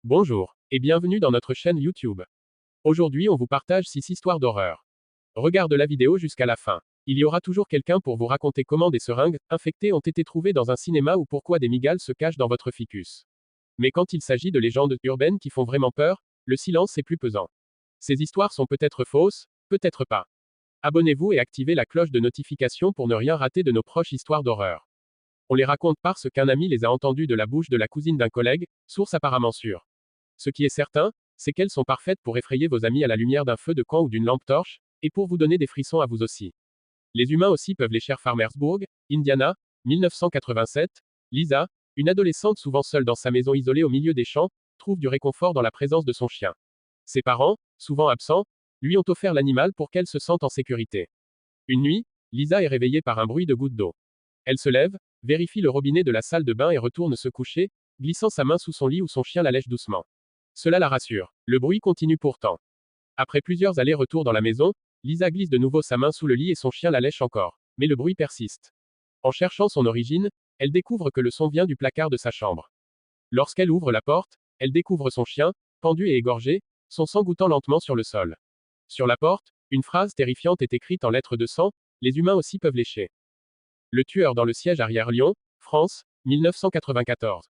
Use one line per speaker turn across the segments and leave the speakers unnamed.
Bonjour, et bienvenue dans notre chaîne YouTube. Aujourd'hui, on vous partage 6 histoires d'horreur. Regarde la vidéo jusqu'à la fin. Il y aura toujours quelqu'un pour vous raconter comment des seringues infectées ont été trouvées dans un cinéma ou pourquoi des migales se cachent dans votre ficus. Mais quand il s'agit de légendes urbaines qui font vraiment peur, le silence est plus pesant. Ces histoires sont peut-être fausses, peut-être pas. Abonnez-vous et activez la cloche de notification pour ne rien rater de nos proches histoires d'horreur. On les raconte parce qu'un ami les a entendues de la bouche de la cousine d'un collègue, source apparemment sûre. Ce qui est certain, c'est qu'elles sont parfaites pour effrayer vos amis à la lumière d'un feu de camp ou d'une lampe torche, et pour vous donner des frissons à vous aussi. Les humains aussi peuvent les chers Farmersburg, Indiana, 1987. Lisa, une adolescente souvent seule dans sa maison isolée au milieu des champs, trouve du réconfort dans la présence de son chien. Ses parents, souvent absents, lui ont offert l'animal pour qu'elle se sente en sécurité. Une nuit, Lisa est réveillée par un bruit de gouttes d'eau. Elle se lève, vérifie le robinet de la salle de bain et retourne se coucher, glissant sa main sous son lit où son chien la lèche doucement. Cela la rassure. Le bruit continue pourtant. Après plusieurs allers-retours dans la maison, Lisa glisse de nouveau sa main sous le lit et son chien la lèche encore. Mais le bruit persiste. En cherchant son origine, elle découvre que le son vient du placard de sa chambre. Lorsqu'elle ouvre la porte, elle découvre son chien, pendu et égorgé, son sang goûtant lentement sur le sol. Sur la porte, une phrase terrifiante est écrite en lettres de sang, les humains aussi peuvent lécher. Le tueur dans le siège arrière Lyon, France, 1994.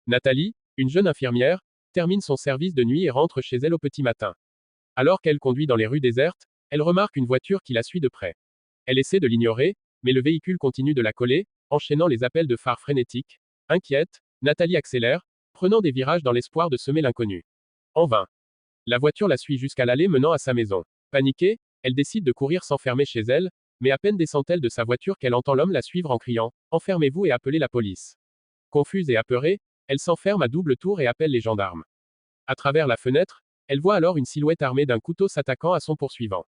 Nathalie, une jeune infirmière, termine son service de nuit et rentre chez elle au petit matin. Alors qu'elle conduit dans les rues désertes, elle remarque une voiture qui la suit de près. Elle essaie de l'ignorer, mais le véhicule continue de la coller, enchaînant les appels de phare frénétiques. Inquiète, Nathalie accélère, prenant des virages dans l'espoir de semer l'inconnu. En vain. La voiture la suit jusqu'à l'allée menant à sa maison. Paniquée, elle décide de courir s'enfermer chez elle, mais à peine descend-elle de sa voiture qu'elle entend l'homme la suivre en criant « Enfermez-vous et appelez la police ». Confuse et apeurée, elle s'enferme à double tour et appelle les gendarmes. À travers la fenêtre, elle voit alors une silhouette armée d'un couteau s'attaquant à son poursuivant.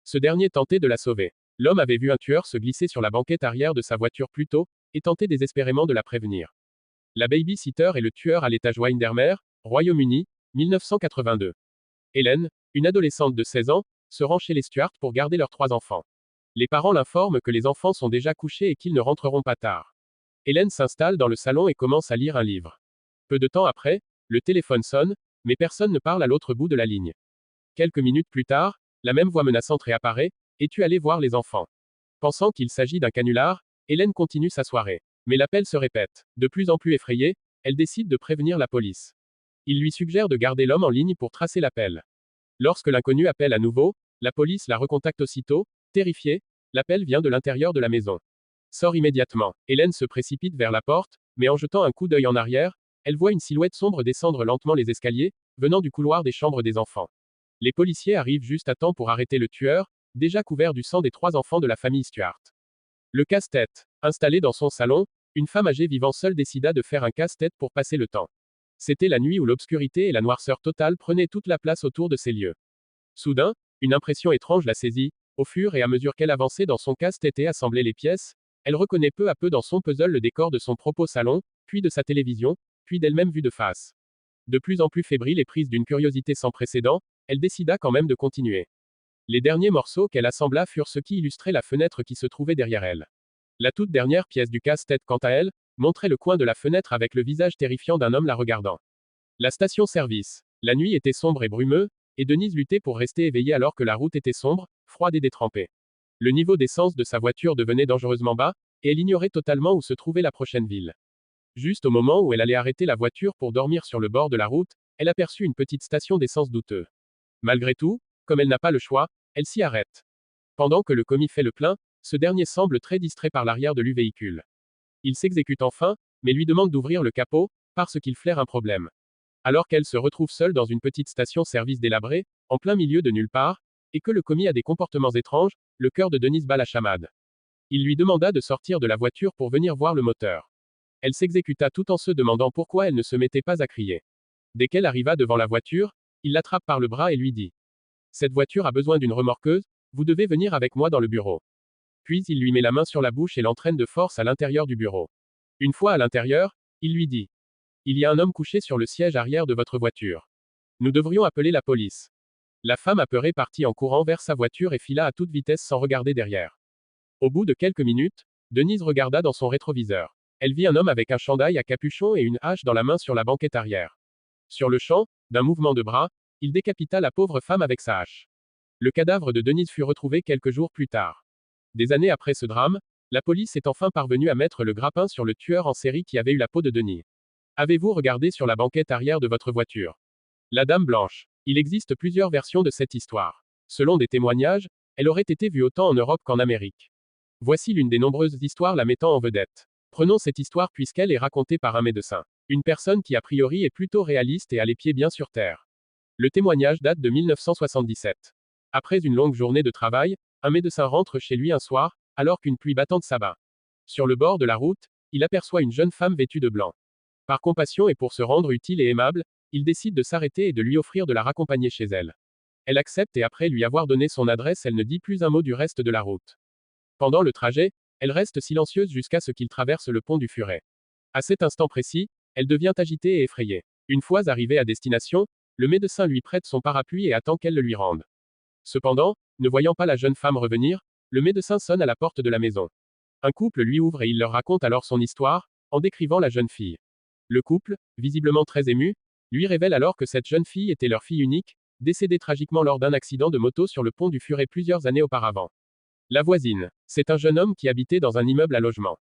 Ce dernier tentait de la sauver. L'homme avait vu un tueur se glisser sur la banquette arrière de sa voiture plus tôt, et tentait désespérément de la prévenir. La baby-sitter et le tueur à l'étage Windermere, Royaume-Uni, 1982. Hélène, une adolescente de 16 ans, se rend chez les Stuart pour garder leurs 3 enfants. Les parents l'informent que les enfants sont déjà couchés et qu'ils ne rentreront pas tard. Hélène s'installe dans le salon et commence à lire un livre. Peu de temps après, le téléphone sonne, mais personne ne parle à l'autre bout de la ligne. Quelques minutes plus tard, la même voix menaçante réapparaît. Es-tu allé voir les enfants? Pensant qu'il s'agit d'un canular, Hélène continue sa soirée. Mais l'appel se répète. De plus en plus effrayée, elle décide de prévenir la police. Il lui suggère de garder l'homme en ligne pour tracer l'appel. Lorsque l'inconnu appelle à nouveau, la police la recontacte aussitôt, terrifiée, l'appel vient de l'intérieur de la maison. Sort immédiatement. Hélène se précipite vers la porte, mais en jetant un coup d'œil en arrière, elle voit une silhouette sombre descendre lentement les escaliers, venant du couloir des chambres des enfants. Les policiers arrivent juste à temps pour arrêter le tueur, déjà couvert du sang des 3 enfants de la famille Stuart. Le casse-tête. Installée dans son salon, une femme âgée vivant seule décida de faire un casse-tête pour passer le temps. C'était la nuit où l'obscurité et la noirceur totale prenaient toute la place autour de ces lieux. Soudain, une impression étrange la saisit. Au fur et à mesure qu'elle avançait dans son casse-tête et assemblait les pièces, elle reconnaît peu à peu dans son puzzle le décor de son propre salon, puis de sa télévision, puis d'elle-même vue de face. De plus en plus fébrile et prise d'une curiosité sans précédent, elle décida quand même de continuer. Les derniers morceaux qu'elle assembla furent ceux qui illustraient la fenêtre qui se trouvait derrière elle. La toute dernière pièce du casse-tête, quant à elle, montrait le coin de la fenêtre avec le visage terrifiant d'un homme la regardant. La station-service. La nuit était sombre et brumeuse, et Denise luttait pour rester éveillée alors que la route était sombre, froide et détrempée. Le niveau d'essence de sa voiture devenait dangereusement bas, et elle ignorait totalement où se trouvait la prochaine ville. Juste au moment où elle allait arrêter la voiture pour dormir sur le bord de la route, elle aperçut une petite station d'essence douteuse. Malgré tout, comme elle n'a pas le choix, elle s'y arrête. Pendant que le commis fait le plein, ce dernier semble très distrait par l'arrière de du véhicule. Il s'exécute enfin, mais lui demande d'ouvrir le capot, parce qu'il flaire un problème. Alors qu'elle se retrouve seule dans une petite station-service délabrée, en plein milieu de nulle part, et que le commis a des comportements étranges, le cœur de Denise bat la chamade. Il lui demanda de sortir de la voiture pour venir voir le moteur. Elle s'exécuta tout en se demandant pourquoi elle ne se mettait pas à crier. Dès qu'elle arriva devant la voiture, il l'attrape par le bras et lui dit: Cette voiture a besoin d'une remorqueuse, vous devez venir avec moi dans le bureau. Puis il lui met la main sur la bouche et l'entraîne de force à l'intérieur du bureau. Une fois à l'intérieur, il lui dit: Il y a un homme couché sur le siège arrière de votre voiture. Nous devrions appeler la police. La femme apeurée partit en courant vers sa voiture et fila à toute vitesse sans regarder derrière. Au bout de quelques minutes, Denise regarda dans son rétroviseur. Elle vit un homme avec un chandail à capuchon et une hache dans la main sur la banquette arrière. Sur le champ, d'un mouvement de bras, il décapita la pauvre femme avec sa hache. Le cadavre de Denise fut retrouvé quelques jours plus tard. Des années après ce drame, la police est enfin parvenue à mettre le grappin sur le tueur en série qui avait eu la peau de Denis. Avez-vous regardé sur la banquette arrière de votre voiture? La Dame Blanche. Il existe plusieurs versions de cette histoire. Selon des témoignages, elle aurait été vue autant en Europe qu'en Amérique. Voici l'une des nombreuses histoires la mettant en vedette. Prenons cette histoire puisqu'elle est racontée par un médecin. Une personne qui a priori est plutôt réaliste et a les pieds bien sur terre. Le témoignage date de 1977. Après une longue journée de travail, un médecin rentre chez lui un soir, alors qu'une pluie battante s'abat. Sur le bord de la route, il aperçoit une jeune femme vêtue de blanc. Par compassion et pour se rendre utile et aimable, il décide de s'arrêter et de lui offrir de la raccompagner chez elle. Elle accepte et après lui avoir donné son adresse, elle ne dit plus un mot du reste de la route. Pendant le trajet, elle reste silencieuse jusqu'à ce qu'il traverse le pont du Furet. À cet instant précis, elle devient agitée et effrayée. Une fois arrivée à destination, le médecin lui prête son parapluie et attend qu'elle le lui rende. Cependant, ne voyant pas la jeune femme revenir, le médecin sonne à la porte de la maison. Un couple lui ouvre et il leur raconte alors son histoire, en décrivant la jeune fille. Le couple, visiblement très ému, lui révèle alors que cette jeune fille était leur fille unique, décédée tragiquement lors d'un accident de moto sur le pont du Furet plusieurs années auparavant. La voisine. C'est un jeune homme qui habitait dans un immeuble à logement.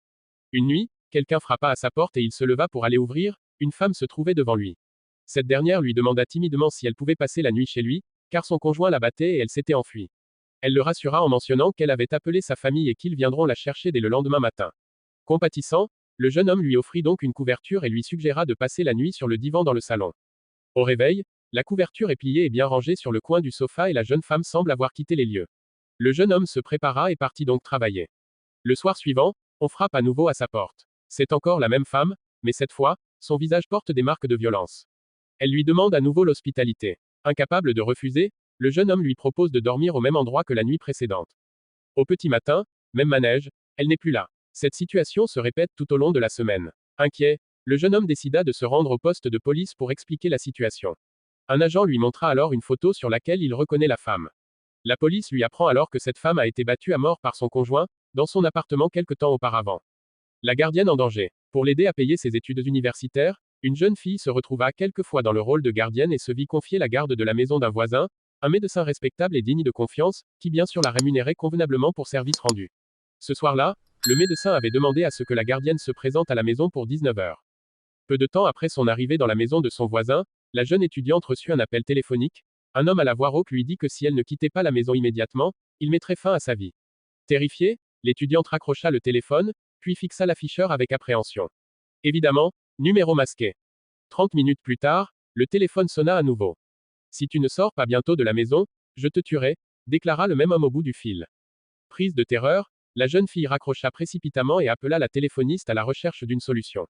Une nuit, quelqu'un frappa à sa porte et il se leva pour aller ouvrir, une femme se trouvait devant lui. Cette dernière lui demanda timidement si elle pouvait passer la nuit chez lui, car son conjoint la battait et elle s'était enfuie. Elle le rassura en mentionnant qu'elle avait appelé sa famille et qu'ils viendront la chercher dès le lendemain matin. Compatissant, le jeune homme lui offrit donc une couverture et lui suggéra de passer la nuit sur le divan dans le salon. Au réveil, la couverture est pliée et bien rangée sur le coin du sofa et la jeune femme semble avoir quitté les lieux. Le jeune homme se prépara et partit donc travailler. Le soir suivant, on frappe à nouveau à sa porte. C'est encore la même femme, mais cette fois, son visage porte des marques de violence. Elle lui demande à nouveau l'hospitalité. Incapable de refuser, le jeune homme lui propose de dormir au même endroit que la nuit précédente. Au petit matin, même manège, elle n'est plus là. Cette situation se répète tout au long de la semaine. Inquiet, le jeune homme décida de se rendre au poste de police pour expliquer la situation. Un agent lui montra alors une photo sur laquelle il reconnaît la femme. La police lui apprend alors que cette femme a été battue à mort par son conjoint, dans son appartement quelque temps auparavant. La gardienne en danger. Pour l'aider à payer ses études universitaires, une jeune fille se retrouva quelquefois dans le rôle de gardienne et se vit confier la garde de la maison d'un voisin, un médecin respectable et digne de confiance, qui bien sûr la rémunérait convenablement pour service rendu. Ce soir-là, le médecin avait demandé à ce que la gardienne se présente à la maison pour 19 heures. Peu de temps après son arrivée dans la maison de son voisin, la jeune étudiante reçut un appel téléphonique. Un homme à la voix rauque lui dit que si elle ne quittait pas la maison immédiatement, il mettrait fin à sa vie. Terrifiée, l'étudiante raccrocha le téléphone, puis fixa l'afficheur avec appréhension. Évidemment, numéro masqué. 30 minutes plus tard, le téléphone sonna à nouveau. Si tu ne sors pas bientôt de la maison, je te tuerai, déclara le même homme au bout du fil. Prise de terreur, la jeune fille raccrocha précipitamment et appela la téléphoniste à la recherche d'une solution.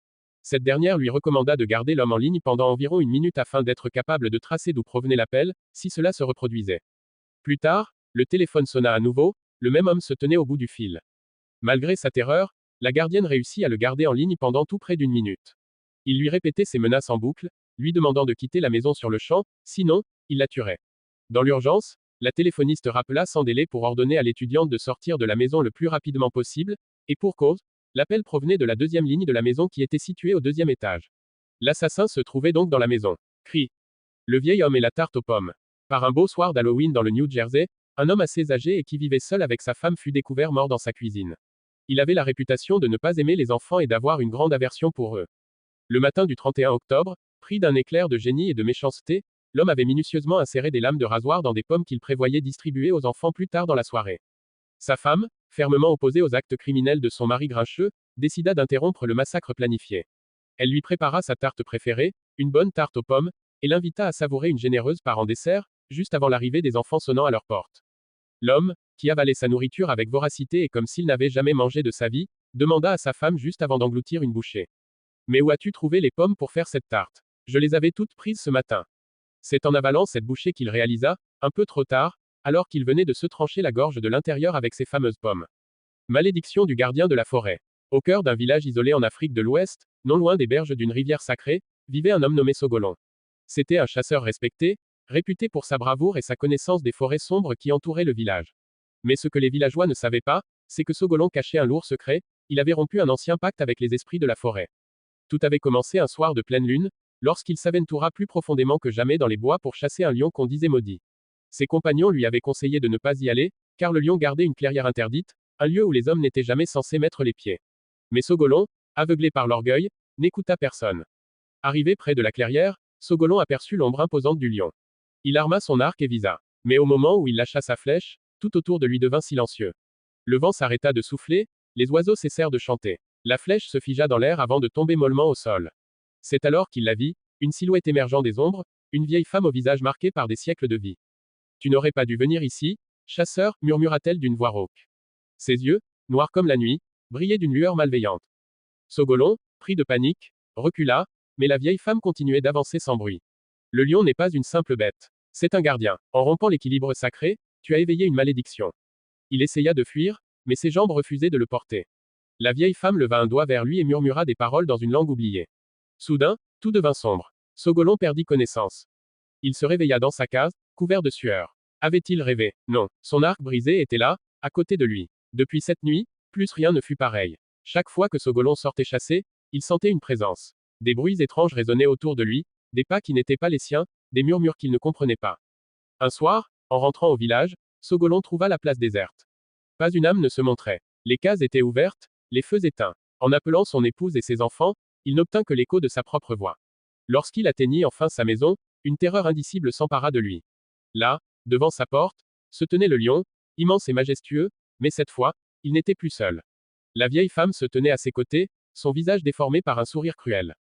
Cette dernière lui recommanda de garder l'homme en ligne pendant environ une minute afin d'être capable de tracer d'où provenait l'appel, si cela se reproduisait. Plus tard, le téléphone sonna à nouveau, le même homme se tenait au bout du fil. Malgré sa terreur, la gardienne réussit à le garder en ligne pendant tout près d'une minute. Il lui répétait ses menaces en boucle, lui demandant de quitter la maison sur le champ, sinon, il la tuerait. Dans l'urgence, la téléphoniste rappela sans délai pour ordonner à l'étudiante de sortir de la maison le plus rapidement possible, et pour cause, l'appel provenait de la deuxième ligne de la maison qui était située au deuxième étage. L'assassin se trouvait donc dans la maison. Cri. Le vieil homme et la tarte aux pommes. Par un beau soir d'Halloween dans le New Jersey, un homme assez âgé et qui vivait seul avec sa femme fut découvert mort dans sa cuisine. Il avait la réputation de ne pas aimer les enfants et d'avoir une grande aversion pour eux. Le matin du 31 octobre, pris d'un éclair de génie et de méchanceté, l'homme avait minutieusement inséré des lames de rasoir dans des pommes qu'il prévoyait distribuer aux enfants plus tard dans la soirée. Sa femme, fermement opposée aux actes criminels de son mari grincheux, décida d'interrompre le massacre planifié. Elle lui prépara sa tarte préférée, une bonne tarte aux pommes, et l'invita à savourer une généreuse part en dessert, juste avant l'arrivée des enfants sonnant à leur porte. L'homme, qui avalait sa nourriture avec voracité et comme s'il n'avait jamais mangé de sa vie, demanda à sa femme juste avant d'engloutir une bouchée. Mais où as-tu trouvé les pommes pour faire cette tarte? Je les avais toutes prises ce matin. C'est en avalant cette bouchée qu'il réalisa, un peu trop tard, alors qu'il venait de se trancher la gorge de l'intérieur avec ces fameuses pommes. Malédiction du gardien de la forêt. Au cœur d'un village isolé en Afrique de l'Ouest, non loin des berges d'une rivière sacrée, vivait un homme nommé Sogolon. C'était un chasseur respecté, réputé pour sa bravoure et sa connaissance des forêts sombres qui entouraient le village. Mais ce que les villageois ne savaient pas, c'est que Sogolon cachait un lourd secret, il avait rompu un ancien pacte avec les esprits de la forêt. Tout avait commencé un soir de pleine lune, lorsqu'il s'aventura plus profondément que jamais dans les bois pour chasser un lion qu'on disait maudit. Ses compagnons lui avaient conseillé de ne pas y aller, car le lion gardait une clairière interdite, un lieu où les hommes n'étaient jamais censés mettre les pieds. Mais Sogolon, aveuglé par l'orgueil, n'écouta personne. Arrivé près de la clairière, Sogolon aperçut l'ombre imposante du lion. Il arma son arc et visa. Mais au moment où il lâcha sa flèche, tout autour de lui devint silencieux. Le vent s'arrêta de souffler, les oiseaux cessèrent de chanter. La flèche se figea dans l'air avant de tomber mollement au sol. C'est alors qu'il la vit, une silhouette émergeant des ombres, une vieille femme au visage marqué par des siècles de vie. Tu n'aurais pas dû venir ici, chasseur, murmura-t-elle d'une voix rauque. Ses yeux, noirs comme la nuit, brillaient d'une lueur malveillante. Sogolon, pris de panique, recula, mais la vieille femme continuait d'avancer sans bruit. Le lion n'est pas une simple bête. C'est un gardien. En rompant l'équilibre sacré, tu as éveillé une malédiction. Il essaya de fuir, mais ses jambes refusaient de le porter. La vieille femme leva un doigt vers lui et murmura des paroles dans une langue oubliée. Soudain, tout devint sombre. Sogolon perdit connaissance. Il se réveilla dans sa case, couvert de sueur. Avait-il rêvé? Non. Son arc brisé était là, à côté de lui. Depuis cette nuit, plus rien ne fut pareil. Chaque fois que Sogolon sortait chasser, il sentait une présence. Des bruits étranges résonnaient autour de lui, des pas qui n'étaient pas les siens, des murmures qu'il ne comprenait pas. Un soir, en rentrant au village, Sogolon trouva la place déserte. Pas une âme ne se montrait. Les cases étaient ouvertes, les feux éteints. En appelant son épouse et ses enfants, il n'obtint que l'écho de sa propre voix. Lorsqu'il atteignit enfin sa maison, une terreur indicible s'empara de lui. Là, devant sa porte, se tenait le lion, immense et majestueux, mais cette fois, il n'était plus seul. La vieille femme se tenait à ses côtés, son visage déformé par un sourire cruel.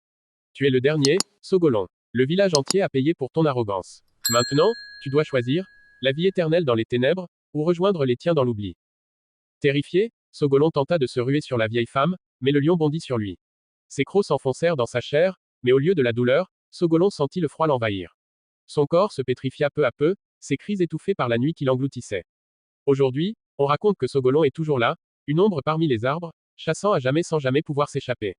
Tu es le dernier, Sogolon. Le village entier a payé pour ton arrogance. Maintenant, tu dois choisir, la vie éternelle dans les ténèbres, ou rejoindre les tiens dans l'oubli. Terrifié, Sogolon tenta de se ruer sur la vieille femme, mais le lion bondit sur lui. Ses crocs s'enfoncèrent dans sa chair, mais au lieu de la douleur, Sogolon sentit le froid l'envahir. Son corps se pétrifia peu à peu, ses cris étouffés par la nuit qui l'engloutissait. Aujourd'hui, on raconte que Sogolon est toujours là, une ombre parmi les arbres, chassant à jamais sans jamais pouvoir s'échapper.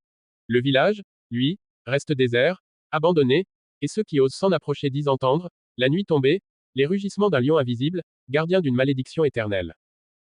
Le village, lui, reste désert, abandonné, et ceux qui osent s'en approcher disent entendre, la nuit tombée, les rugissements d'un lion invisible, gardien d'une malédiction éternelle.